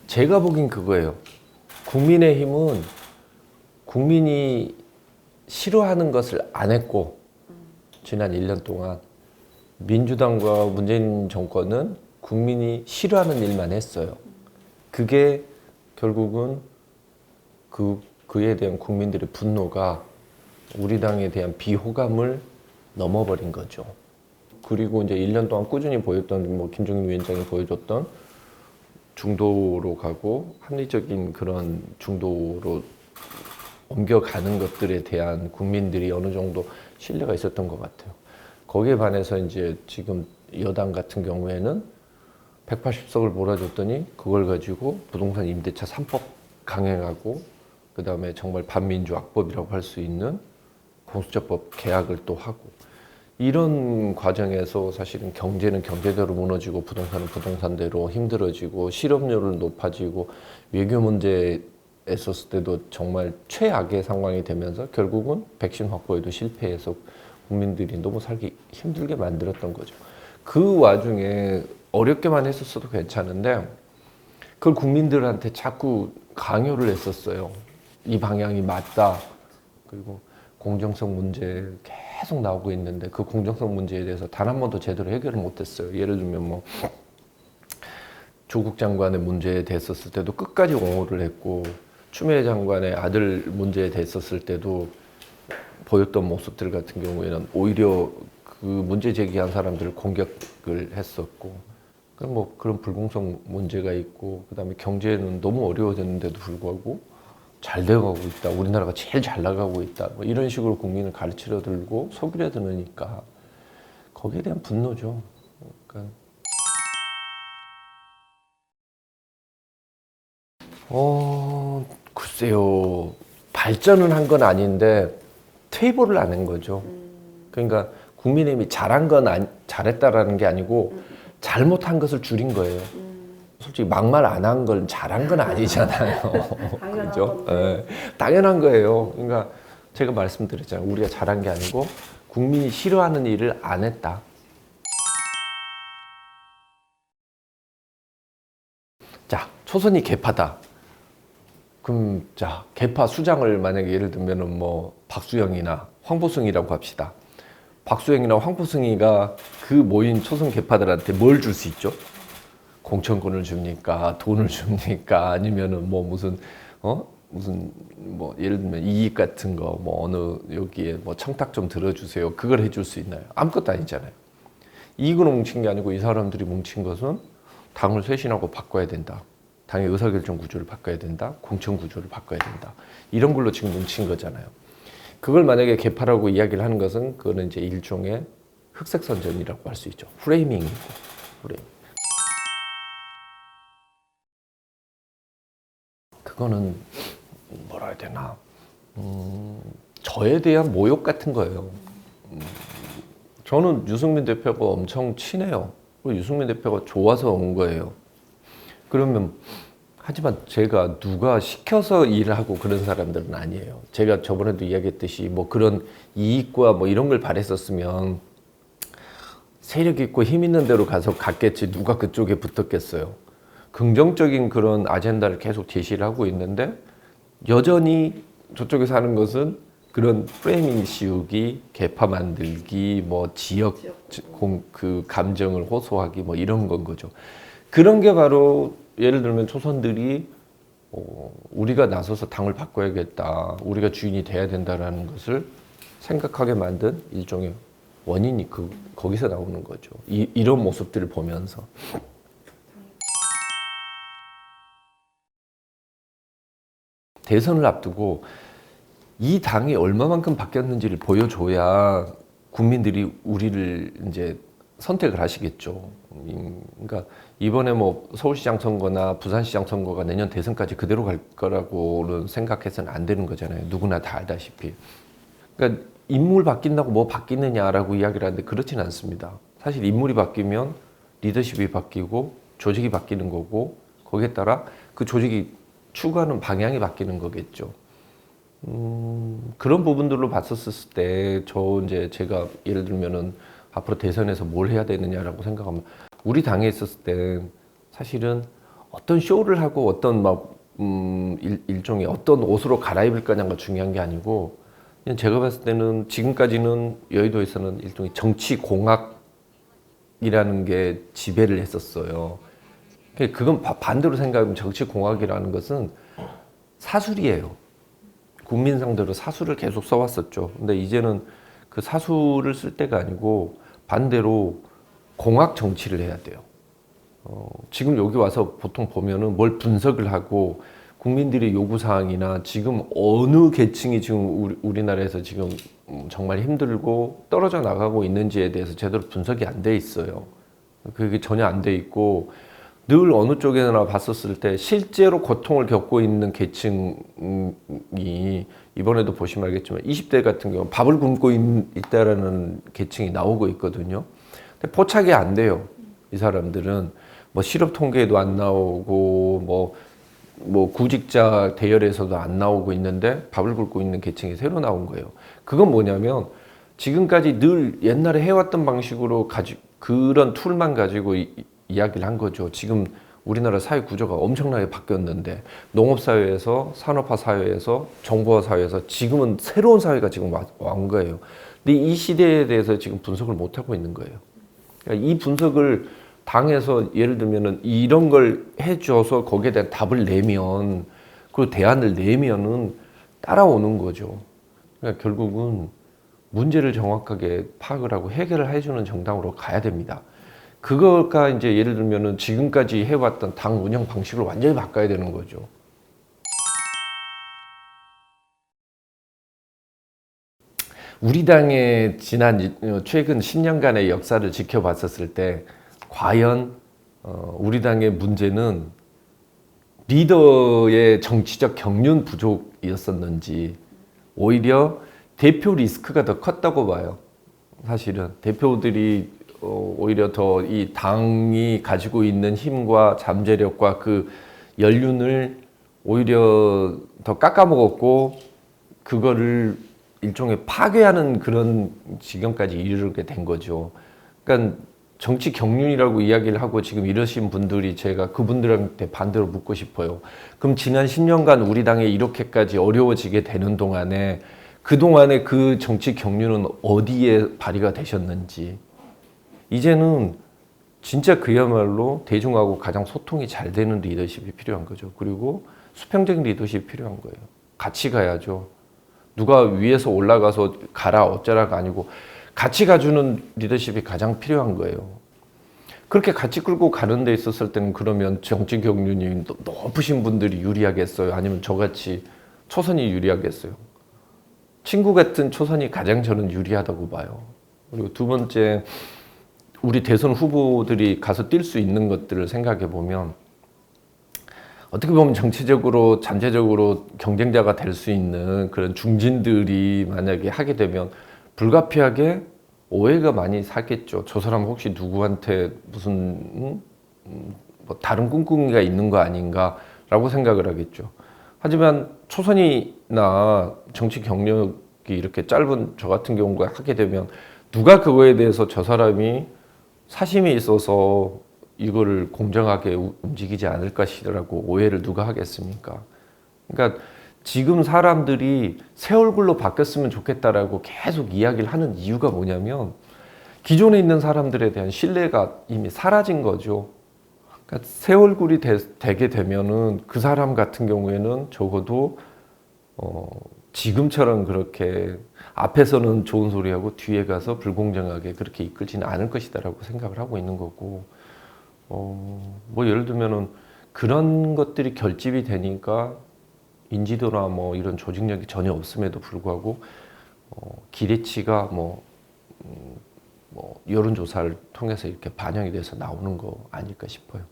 제가 보긴 그거예요. 국민의힘은 국민이 싫어하는 것을 안 했고 지난 1년 동안 민주당과 문재인 정권은 국민이 싫어하는 일만 했어요. 그게 결국은 그에 대한 국민들의 분노가 우리 당에 대한 비호감을 넘어버린 거죠. 그리고 이제 1년 동안 꾸준히 보였던 뭐 김종인 위원장이 보여줬던 중도로 가고 합리적인 그런 중도로 옮겨가는 것들에 대한 국민들이 어느 정도 신뢰가 있었던 것 같아요. 거기에 반해서 이제 지금 여당 같은 경우에는 180석을 몰아줬더니 그걸 가지고 부동산 임대차 3법 강행하고 그 다음에 정말 반민주 악법이라고 할 수 있는 공수처법 개혁을 또 하고 이런 과정에서 사실은 경제는 경제대로 무너지고 부동산은 부동산대로 힘들어지고 실업률은 높아지고 외교 문제에 있었을 때도 정말 최악의 상황이 되면서 결국은 백신 확보에도 실패해서 국민들이 너무 살기 힘들게 만들었던 거죠. 그 와중에 어렵게만 했었어도 괜찮은데 그걸 국민들한테 자꾸 강요를 했었어요. 이 방향이 맞다. 그리고 공정성 문제 계속 나오고 있는데 그 공정성 문제에 대해서 단 한 번도 제대로 해결을 못했어요. 예를 들면 뭐 조국 장관의 문제에 됐었을 때도 끝까지 옹호를 했고 추미애 장관의 아들 문제에 됐었을 때도 보였던 모습들 같은 경우에는 오히려 그 문제 제기한 사람들을 공격을 했었고 뭐 그런 불공정 문제가 있고 그다음에 경제는 너무 어려워졌는데도 불구하고 잘 되어가고 있다. 우리나라가 제일 잘 나가고 있다. 뭐 이런 식으로 국민을 가르치려 들고 속이려 드니까 거기에 대한 분노죠. 그러니까 글쎄요. 발전은 한 건 아닌데 퇴보를 안 한 거죠. 그러니까 국민의힘이 잘한 건 잘했다라는 게 아니고 잘못한 것을 줄인 거예요. 솔직히 막말 안 한 건 잘한 건 아니잖아요. 그죠? 네. 당연한 거예요. 그러니까 제가 말씀드렸잖아요. 우리가 잘한 게 아니고 국민이 싫어하는 일을 안 했다. 자, 초선이 개파다. 그럼 자, 개파 수장을 만약에 예를 들면은 뭐 박수영이나 황보승이라고 합시다. 박수영이나 황보승이가 그 모인 초선 개파들한테 뭘 줄 수 있죠? 공천권을 줍니까? 돈을 줍니까? 아니면은 뭐 무슨 뭐 예를 들면 이익 같은 거 뭐 어느 여기에 뭐 청탁 좀 들어주세요. 그걸 해줄 수 있나요? 아무것도 아니잖아요. 이익으로 뭉친 게 아니고 이 사람들이 뭉친 것은 당을 쇄신하고 바꿔야 된다. 당의 의사결정 구조를 바꿔야 된다. 공천 구조를 바꿔야 된다. 이런 걸로 지금 뭉친 거잖아요. 그걸 만약에 개파라고 이야기를 하는 것은 그거는 이제 일종의 흑색선전이라고 할 수 있죠. 프레이밍이고 프레이밍. 그거는 뭐라 해야 되나 저에 대한 모욕 같은 거예요. 저는 유승민 대표가 엄청 친해요. 그리고 유승민 대표가 좋아서 온 거예요. 그러면 하지만 제가 누가 시켜서 일을 하고 그런 사람들은 아니에요. 제가 저번에도 이야기했듯이 뭐 그런 이익과 뭐 이런 걸 바랬었으면 세력 있고 힘 있는 데로 가서 갔겠지 누가 그쪽에 붙었겠어요. 긍정적인 그런 아젠다를 계속 제시를 하고 있는데 여전히 저쪽에서 하는 것은 그런 프레이밍 씌우기, 개파 만들기, 뭐 지역 그 감정을 호소하기 뭐 이런 건 거죠. 그런 게 바로 예를 들면 초선들이 우리가 나서서 당을 바꿔야겠다, 우리가 주인이 돼야 된다라는 것을 생각하게 만든 일종의 원인이 거기서 나오는 거죠. 이런 모습들을 보면서. 대선을 앞두고 이 당이 얼마만큼 바뀌었는지를 보여줘야 국민들이 우리를 이제 선택을 하시겠죠. 그러니까 이번에 뭐 서울시장 선거나 부산시장 선거가 내년 대선까지 그대로 갈 거라고는 생각해서는 안 되는 거잖아요. 누구나 다 알다시피. 그러니까 인물 바뀐다고 뭐 바뀌느냐라고 이야기를 하는데 그렇지는 않습니다. 사실 인물이 바뀌면 리더십이 바뀌고 조직이 바뀌는 거고 거기에 따라 그 조직이 추구하는 방향이 바뀌는 거겠죠. 그런 부분들로 봤었을 때, 이제 제가 예를 들면은 앞으로 대선에서 뭘 해야 되느냐라고 생각하면, 우리 당에 있었을 때 사실은 어떤 쇼를 하고 어떤 막 일종의 어떤 옷으로 갈아입을 거냐가 중요한 게 아니고 그냥 제가 봤을 때는 지금까지는 여의도에서는 일종의 정치 공학이라는 게 지배를 했었어요. 그건 반대로 생각하면 정치 공학이라는 것은 사술이에요. 국민 상대로 사술을 계속 써왔었죠. 근데 이제는 그 사술을 쓸 때가 아니고 반대로 공학 정치를 해야 돼요. 지금 여기 와서 보통 보면은 뭘 분석을 하고 국민들의 요구사항이나 지금 어느 계층이 지금 우리나라에서 지금 정말 힘들고 떨어져 나가고 있는지에 대해서 제대로 분석이 안 돼 있어요. 그게 전혀 안 돼 있고 늘 어느 쪽에나 봤었을 때 실제로 고통을 겪고 있는 계층이 이번에도 보시면 알겠지만 20대 같은 경우 밥을 굶고 있다라는 계층이 나오고 있거든요. 근데 포착이 안 돼요. 이 사람들은 뭐 실업 통계에도 안 나오고 뭐 구직자 대열에서도 안 나오고 있는데 밥을 굶고 있는 계층이 새로 나온 거예요. 그건 뭐냐면 지금까지 늘 옛날에 해왔던 방식으로 그런 툴만 가지고 이야기를 한 거죠. 지금 우리나라 사회 구조가 엄청나게 바뀌었는데 농업 사회에서 산업화 사회에서 정보화 사회에서 지금은 새로운 사회가 지금 온 거예요. 근데 이 시대에 대해서 지금 분석을 못 하고 있는 거예요. 그러니까 이 분석을 당에서 예를 들면은 이런 걸 해줘서 거기에 대한 답을 내면 그리고 대안을 내면은 따라오는 거죠. 그러니까 결국은 문제를 정확하게 파악을 하고 해결을 해주는 정당으로 가야 됩니다. 그거가 이제 예를 들면은 지금까지 해왔던 당 운영 방식을 완전히 바꿔야 되는 거죠. 우리 당의 최근 10년간의 역사를 지켜봤었을 때 과연 우리 당의 문제는 리더의 정치적 경륜 부족이었었는지 오히려 대표 리스크가 더 컸다고 봐요. 사실은 대표들이 오히려 더 이 당이 가지고 있는 힘과 잠재력과 그 연륜을 오히려 더 깎아먹었고 그거를 일종의 파괴하는 그런 지경까지 이르게 된 거죠. 그러니까 정치 경륜이라고 이야기를 하고 지금 이러신 분들이 제가 그분들한테 반대로 묻고 싶어요. 그럼 지난 10년간 우리 당이 이렇게까지 어려워지게 되는 동안에 그동안에 그 정치 경륜은 어디에 발휘가 되셨는지 이제는 진짜 그야말로 대중하고 가장 소통이 잘 되는 리더십이 필요한 거죠. 그리고 수평적인 리더십이 필요한 거예요. 같이 가야죠. 누가 위에서 올라가서 가라 어쩌라가 아니고 같이 가주는 리더십이 가장 필요한 거예요. 그렇게 같이 끌고 가는 데 있었을 때는 그러면 정치 경륜이 높으신 분들이 유리하겠어요? 아니면 저같이 초선이 유리하겠어요? 친구 같은 초선이 가장 저는 유리하다고 봐요. 그리고 두 번째, 우리 대선 후보들이 가서 뛸 수 있는 것들을 생각해 보면 어떻게 보면 정치적으로 잠재적으로 경쟁자가 될 수 있는 그런 중진들이 만약에 하게 되면 불가피하게 오해가 많이 사겠죠. 저 사람 혹시 누구한테 무슨 뭐 다른 꿍꿍이가 있는 거 아닌가라고 생각을 하겠죠. 하지만 초선이나 정치 경력이 이렇게 짧은 저 같은 경우가 하게 되면 누가 그거에 대해서 저 사람이 사심이 있어서 이거를 공정하게 움직이지 않을 것이라고 오해를 누가 하겠습니까? 그러니까 지금 사람들이 새 얼굴로 바뀌었으면 좋겠다라고 계속 이야기를 하는 이유가 뭐냐면 기존에 있는 사람들에 대한 신뢰가 이미 사라진 거죠. 그러니까 새 얼굴이 되게 되면은 그 사람 같은 경우에는 적어도 지금처럼 그렇게 앞에서는 좋은 소리하고 뒤에 가서 불공정하게 그렇게 이끌지는 않을 것이다라고 생각을 하고 있는 거고 뭐 예를 들면은 그런 것들이 결집이 되니까 인지도나 뭐 이런 조직력이 전혀 없음에도 불구하고 기대치가 뭐 여론조사를 통해서 이렇게 반영이 돼서 나오는 거 아닐까 싶어요.